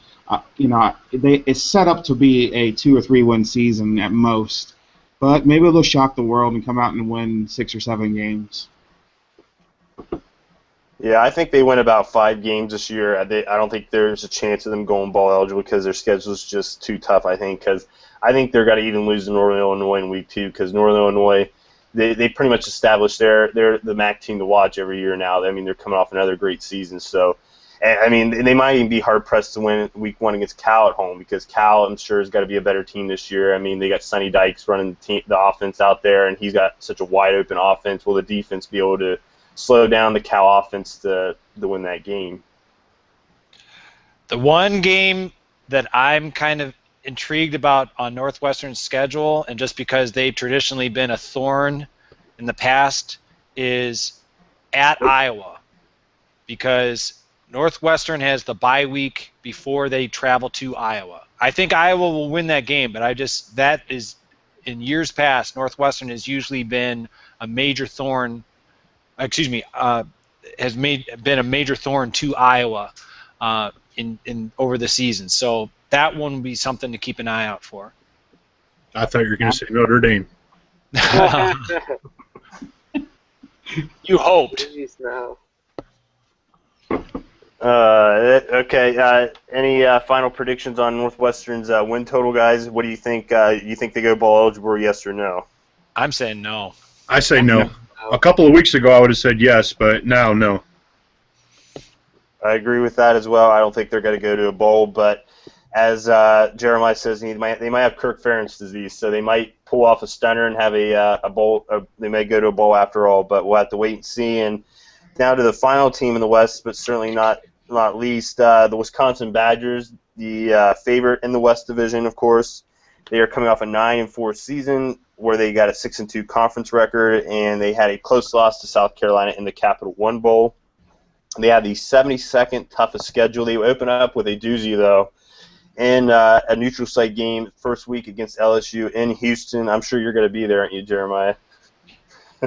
you know, it's set up to be a 2 or 3 win season at most, but maybe they'll shock the world and come out and win 6 or 7 games. Yeah, I think they win about 5 games this year. I don't think there's a chance of them going bowl eligible because their schedule is just too tough, I think, because I think they're going to even lose to Northern Illinois in week 2 because Northern Illinois, they pretty much established they're the MAC team to watch every year now. I mean, they're coming off another great season. So, I mean, they might even be hard-pressed to win week 1 against Cal at home because Cal, I'm sure, has got to be a better team this year. I mean, they got Sonny Dykes running the offense out there, and he's got such a wide-open offense. Will the defense be able to slow down the Cal offense to win that game? The one game that I'm kind of intrigued about on Northwestern's schedule, and just because they've traditionally been a thorn in the past, is at Iowa, because Northwestern has the bye week before they travel to Iowa. I think Iowa will win that game, but that is, in years past, Northwestern has usually been a major thorn. Been a major thorn to Iowa in over the season. So that one would be something to keep an eye out for. I thought you were going to say Notre Dame. You hoped. Jeez, no. Okay. Any final predictions on Northwestern's win total, guys? What do you think? You think they go bowl eligible, yes or no? I'm saying no. I say no. A couple of weeks ago I would have said yes, but now no. I agree with that as well. I don't think they're going to go to a bowl, but as Jeremiah says, they might have Kirk Ferentz disease, so they might pull off a stunner and have a bowl. They may go to a bowl after all, but we'll have to wait and see. And now to the final team in the West, but certainly not least, the Wisconsin Badgers, the favorite in the West Division, of course. They are coming off a 9-4 season where they got a 6-2 conference record, and they had a close loss to South Carolina in the Capital One Bowl. They had the 72nd toughest schedule. They open up with a doozy, though, in a neutral site game first week against LSU in Houston. I'm sure you're going to be there, aren't you, Jeremiah?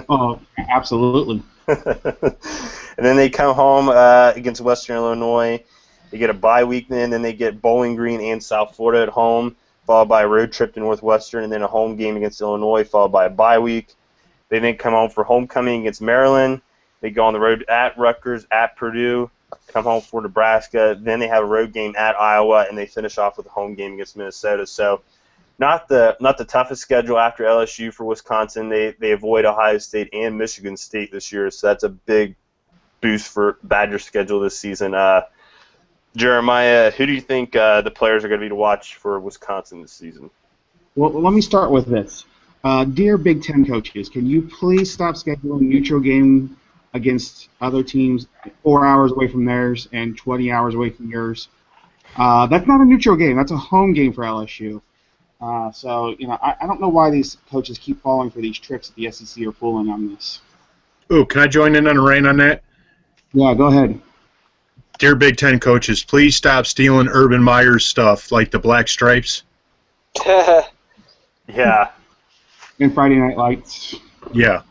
Oh, absolutely. And then they come home against Western Illinois. They get a bye week then they get Bowling Green and South Florida at home, followed by a road trip to Northwestern, and then a home game against Illinois, followed by a bye week. They then come home for homecoming against Maryland. They go on the road at Rutgers, at Purdue, come home for Nebraska. Then they have a road game at Iowa, and they finish off with a home game against Minnesota. So not the toughest schedule after LSU for Wisconsin. They avoid Ohio State and Michigan State this year, so that's a big boost for Badger schedule this season. Jeremiah, who do you think the players are going to be to watch for Wisconsin this season? Well, let me start with this. Dear Big Ten coaches, can you please stop scheduling neutral game against other teams 4 hours away from theirs and 20 hours away from yours? That's not a neutral game. That's a home game for LSU. So, I don't know why these coaches keep falling for these tricks that the SEC are pulling on this. Ooh, can I join in on a reign on that? Yeah, go ahead. Dear Big Ten coaches, please stop stealing Urban Meyer's stuff, like the black stripes. Yeah. And Friday Night Lights. Yeah.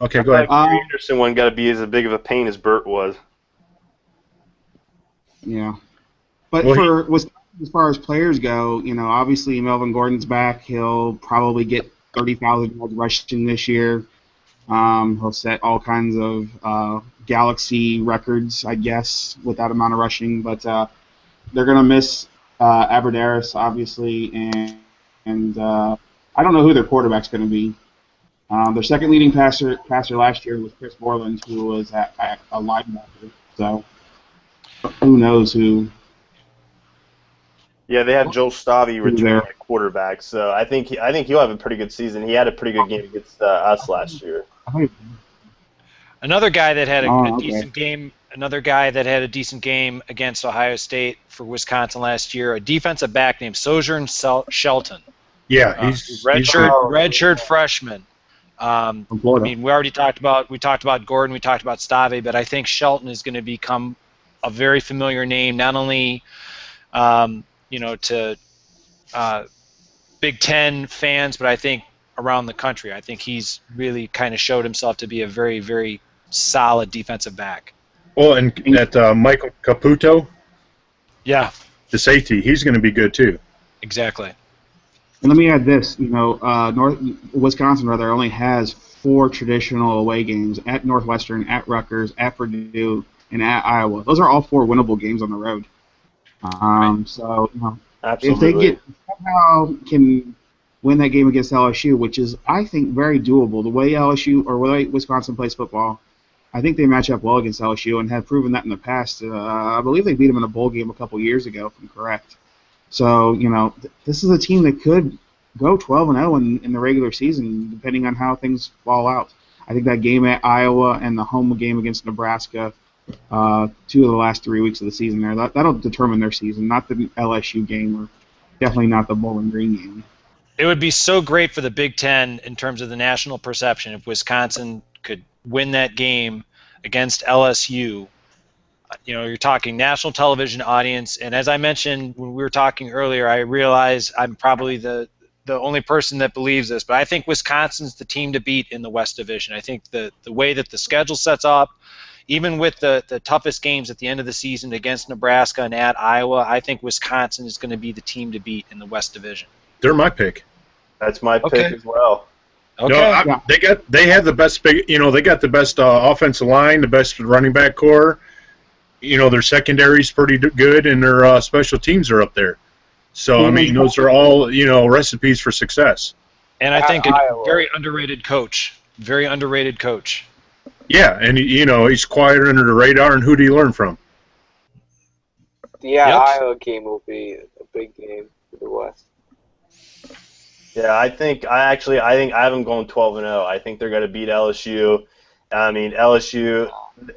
Okay, go ahead. Gary Anderson one got to be as big of a pain as Burt was. Yeah. But Well, as far as players go, obviously Melvin Gordon's back. He'll probably get 30,000 yards rushing this year. He'll set all kinds of Galaxy records, I guess, with that amount of rushing. But they're going to miss Aberderis, obviously, and I don't know who their quarterback's going to be. Their second leading passer last year was Chris Borland, who was a linebacker. So who knows who? Yeah, they have Joel Stavi returning at quarterback, so I think he'll have a pretty good season. He had a pretty good game against us last year. Another guy that had a Okay. decent game. Another guy that had a decent game against Ohio State for Wisconsin last year. A defensive back named Sojourn Shelton. yeah, he's redshirt freshman. From Florida. I mean, we talked about Gordon, we talked about Stave, but I think Shelton is going to become a very familiar name, not only to Big Ten fans, but I think around the country. I think he's really kind of showed himself to be a very, very solid defensive back. Well, and that Michael Caputo, Yeah, the safety, he's going to be good too. exactly. And let me add this, Wisconsin only has 4 traditional away games at Northwestern, at Rutgers, at Purdue, and at Iowa. Those are all 4 winnable games on the road. So, Absolutely. if they somehow can win that game against LSU, which is, I think, very doable. The way Wisconsin plays football, I think they match up well against LSU and have proven that in the past. I believe they beat them in a bowl game a couple years ago, if I'm correct. So, this is a team that could go 12-0 in the regular season, depending on how things fall out. I think that game at Iowa and the home game against Nebraska, 2 of the last 3 weeks of the season there, that'll determine their season, not the LSU game or definitely not the Bowling Green game. It would be so great for the Big Ten in terms of the national perception if Wisconsin could win that game against LSU. You're talking national television audience, and as I mentioned when we were talking earlier, I realize I'm probably the only person that believes this, but I think Wisconsin's the team to beat in the West Division. I think the way that the schedule sets up, even with the toughest games at the end of the season against Nebraska and at Iowa, I think Wisconsin is going to be the team to beat in the West Division. They're my pick. That's my pick as well. Okay. No, they have the best they got the best offensive line, the best running back core. Their secondary's pretty good, and their special teams are up there. So I mean, those are all recipes for success. And I think a very underrated coach. Very underrated coach. Yeah, and he's quiet under the radar. And who do you learn from? Yeah, Yep. Iowa game will be a big game for the West. Yeah, I think I have them going 12-0. I think they're going to beat LSU. I mean, LSU.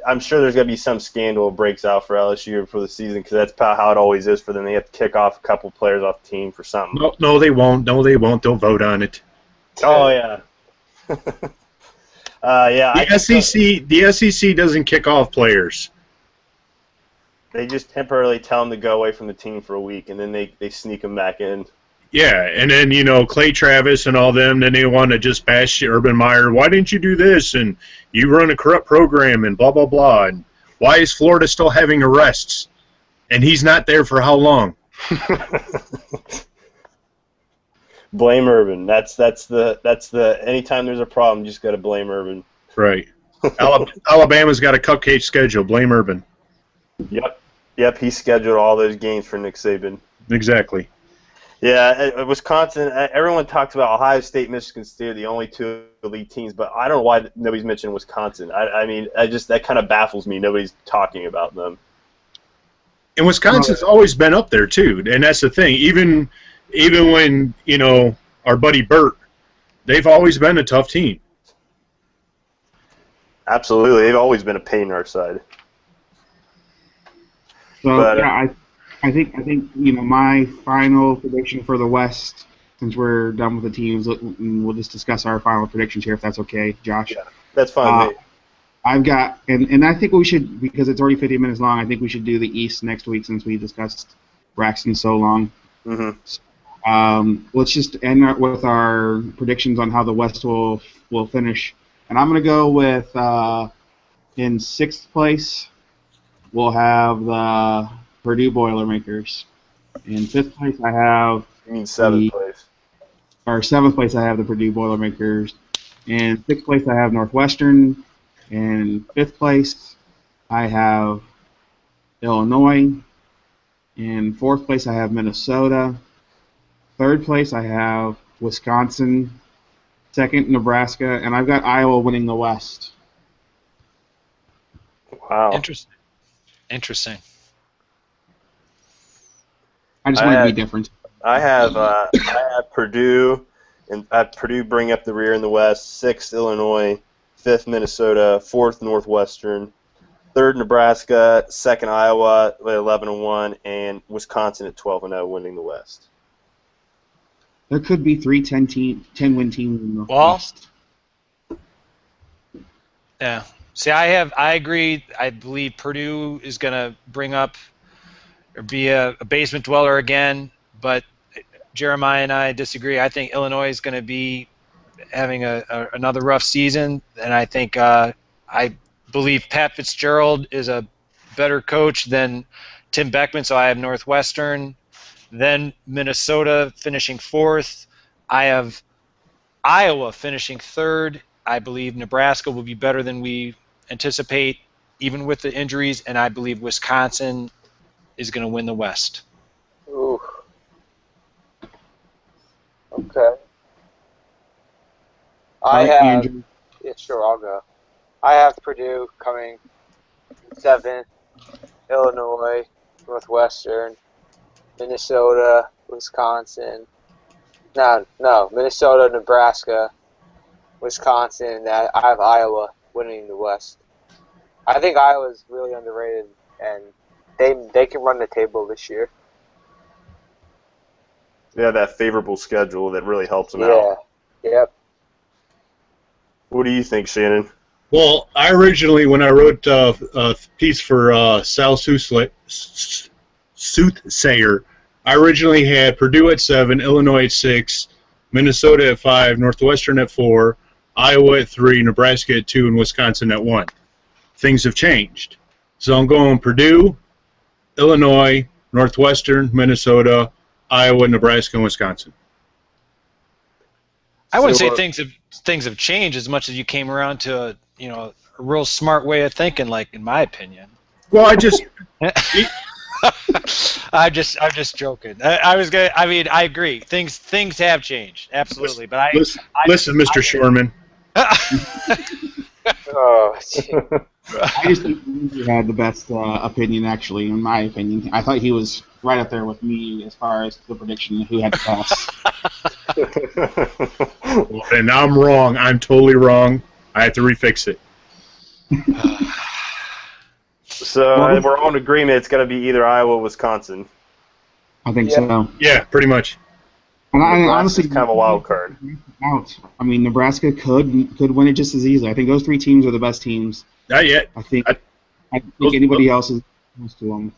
I'm sure there's going to be some scandal breaks out for LSU for the season because that's how it always is for them. They have to kick off a couple players off the team for something. No, they won't. No, they won't. They'll vote on it. Oh yeah. Yeah. The SEC doesn't kick off players. They just temporarily tell them to go away from the team for a week, and then they sneak them back in. Yeah, and then, Clay Travis and all them, then they want to just bash Urban Meyer. Why didn't you do this? And you run a corrupt program and blah, blah, blah. And why is Florida still having arrests? And he's not there for how long? Blame Urban. That's the anytime there's a problem, you just got to blame Urban. Right. Alabama's got a cupcake schedule. Blame Urban. Yep, he scheduled all those games for Nick Saban. Exactly. Yeah, Wisconsin. Everyone talks about Ohio State, Michigan State are the only two elite teams, but I don't know why nobody's mentioned Wisconsin. I mean, that kind of baffles me. Nobody's talking about them. And Wisconsin's always been up there too, and that's the thing. Even when our buddy Burt, they've always been a tough team. Absolutely, they've always been a pain in our side. So I think my final prediction for the West, since we're done with the teams, we'll just discuss our final predictions here if that's okay, Josh. Yeah, that's fine. I've got, and I think we should, because it's already 50 minutes long, I think we should do the East next week since we discussed Braxton so long. Mm-hmm. Let's just end with our predictions on how the West will finish. And I'm going to go with, in 6th place, we'll have the Purdue Boilermakers. In 5th place, I have... You mean 7th place. Or 7th place, I have the Purdue Boilermakers. In 6th place, I have Northwestern. In 5th place, I have Illinois. In 4th place, I have Minnesota. 3rd place, I have Wisconsin. 2nd, Nebraska. And I've got Iowa winning the West. Wow. Interesting. I just want to be different. I have Purdue, and Purdue bring up the rear in the West. 6th, Illinois. 5th, Minnesota. 4th, Northwestern. 3rd, Nebraska. 2nd, Iowa at 11-1, and Wisconsin at 12-0, winning the West. There could be 3 10-win teams in the West. Yeah. See, I agree. I believe Purdue is going to bring up or be a basement dweller again, but Jeremiah and I disagree. I think Illinois is going to be having another rough season, and I think I believe Pat Fitzgerald is a better coach than Tim Beckman, so I have Northwestern. Then Minnesota finishing 4th. I have Iowa finishing 3rd. I believe Nebraska will be better than we anticipate, even with the injuries, and I believe Wisconsin is going to win the West. Ooh. Okay. Yeah, sure, I'll go. I have Purdue coming 7th, Illinois, Northwestern, Minnesota, Wisconsin. No, Minnesota, Nebraska, Wisconsin. I have Iowa winning the West. I think Iowa's really underrated, and they can run the table this year. Yeah, that favorable schedule that really helps them out. Yep. What do you think, Shannon? Well, I originally, when I wrote a piece for Sal Soothsayer, I originally had Purdue at 7, Illinois at 6, Minnesota at 5, Northwestern at 4, Iowa at 3, Nebraska at 2, and Wisconsin at 1. Things have changed. So I'm going Purdue, Illinois, Northwestern, Minnesota, Iowa, Nebraska, and Wisconsin. I wouldn't say things have changed as much as you came around to a real smart way of thinking, like in my opinion. Well, I'm just joking. I agree. Things have changed, absolutely. But listen, Mr. Shorman. Oh, I just think he had the best opinion, actually, in my opinion. I thought he was right up there with me as far as the prediction of who had to pass. And I'm wrong. I'm totally wrong. I have to refix it. So we're all in agreement it's going to be either Iowa or Wisconsin. I think so. Yeah, pretty much. And honestly, kind of a wild card. I mean, Nebraska could win it just as easily. I think those 3 teams are the best teams. Not yet. I think anybody else is close to them.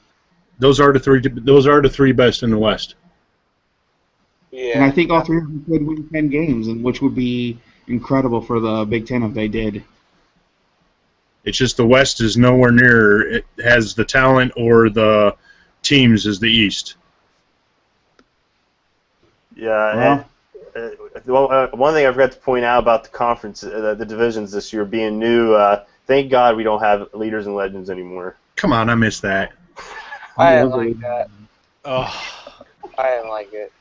Those are the 3 best in the West. yeah. And I think all 3 of them could win 10 games, and which would be incredible for the Big Ten if they did. It's just the West is nowhere near it has the talent or the teams as the East. Yeah. One thing I forgot to point out about the conference, the divisions this year being new. Thank God we don't have leaders and legends anymore. Come on, I missed that. I didn't like that. Oh, I didn't like it.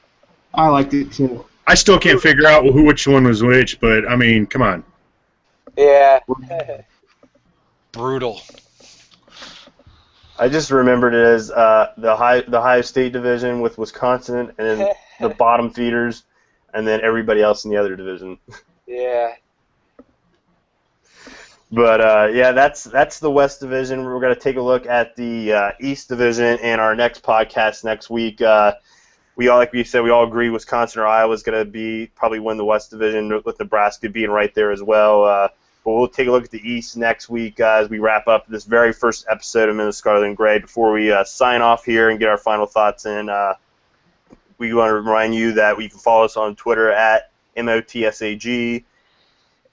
I liked it too. I still can't figure out which one was which, but I mean, come on. Yeah. Brutal. I just remembered it as the Ohio State division with Wisconsin, and then the bottom feeders, and then everybody else in the other division. Yeah. But yeah, that's the West Division. We're going to take a look at the East Division in our next podcast next week. We all, like we said, we all agree Wisconsin or Iowa is going to probably win the West Division, with Nebraska being right there as well. But we'll take a look at the East next week as we wrap up this very first episode of Men of Scarlet and Gray. Before we sign off here and get our final thoughts in, we want to remind you that you can follow us on Twitter at MotSAG.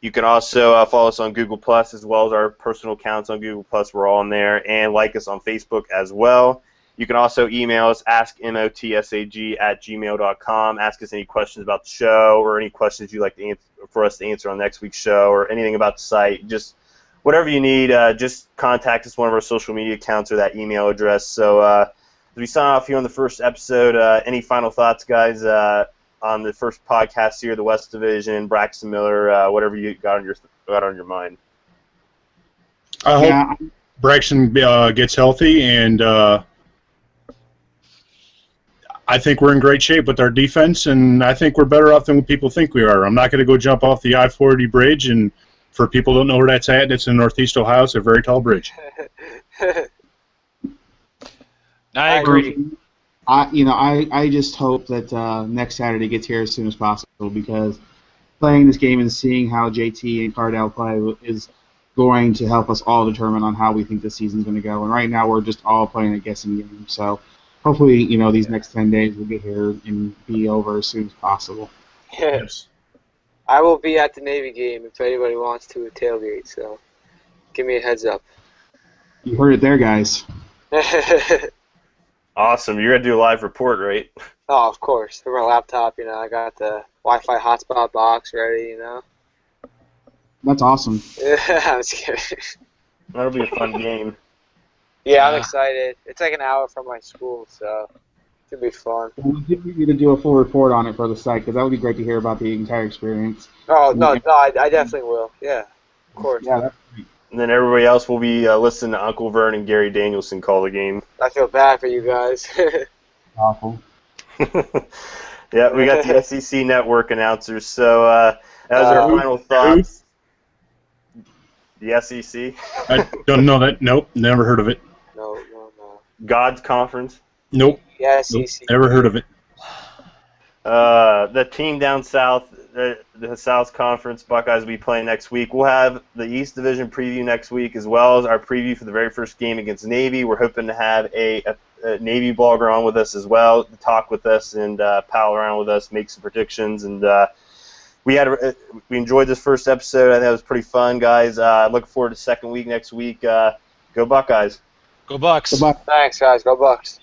You can also follow us on Google Plus, as well as our personal accounts on Google Plus. We're all in there. And like us on Facebook as well. You can also email us, askmotsag@gmail.com. Ask us any questions about the show or any questions you'd like to for us to answer on next week's show, or anything about the site. Just whatever you need, just contact us, one of our social media accounts, or that email address. So as we sign off here on the first episode, any final thoughts, guys, on the first podcast here, the West Division, Braxton Miller, whatever you got on your mind? I hope Braxton gets healthy, and I think we're in great shape with our defense, and I think we're better off than what people think we are. I'm not going to go jump off the I-40 bridge, and for people who don't know where that's at, it's in Northeast Ohio. It's a very tall bridge. I agree. I just hope that next Saturday gets here as soon as possible, because playing this game and seeing how JT and Cardell play is going to help us all determine on how we think the season's going to go. And right now we're just all playing a guessing game. So hopefully, these next 10 days will get here and be over as soon as possible. Yes. I will be at the Navy game if anybody wants to tailgate, so give me a heads up. You heard it there, guys. Awesome. You're going to do a live report, right? Oh, of course. From my laptop, I got the Wi-Fi hotspot box ready, That's awesome. I'm just kidding. That'll be a fun game. Yeah, I'm excited. It's like an hour from my school, so it should be fun. We need you to do a full report on it for the site, because that would be great to hear about the entire experience. Oh, no, I definitely will. Yeah, of course. Yeah, that's great. And then everybody else will be listening to Uncle Vern and Gary Danielson call the game. I feel bad for you guys. Awful. Yeah, we got the SEC Network announcers. So that was our final thoughts. The SEC? I don't know that. Nope, never heard of it. No. God's Conference? Nope. Yeah, Nope, SEC. never heard of it. The team down south, the South Conference Buckeyes will be playing next week. We'll have the East Division preview next week, as well as our preview for the very first game against Navy. We're hoping to have a Navy blogger on with us as well to talk with us and pal around with us, make some predictions. And we enjoyed this first episode. I think it was pretty fun, guys. Looking forward to the second week next week. Go Buckeyes. Go Bucks. Goodbye. Thanks, guys. Go Bucks.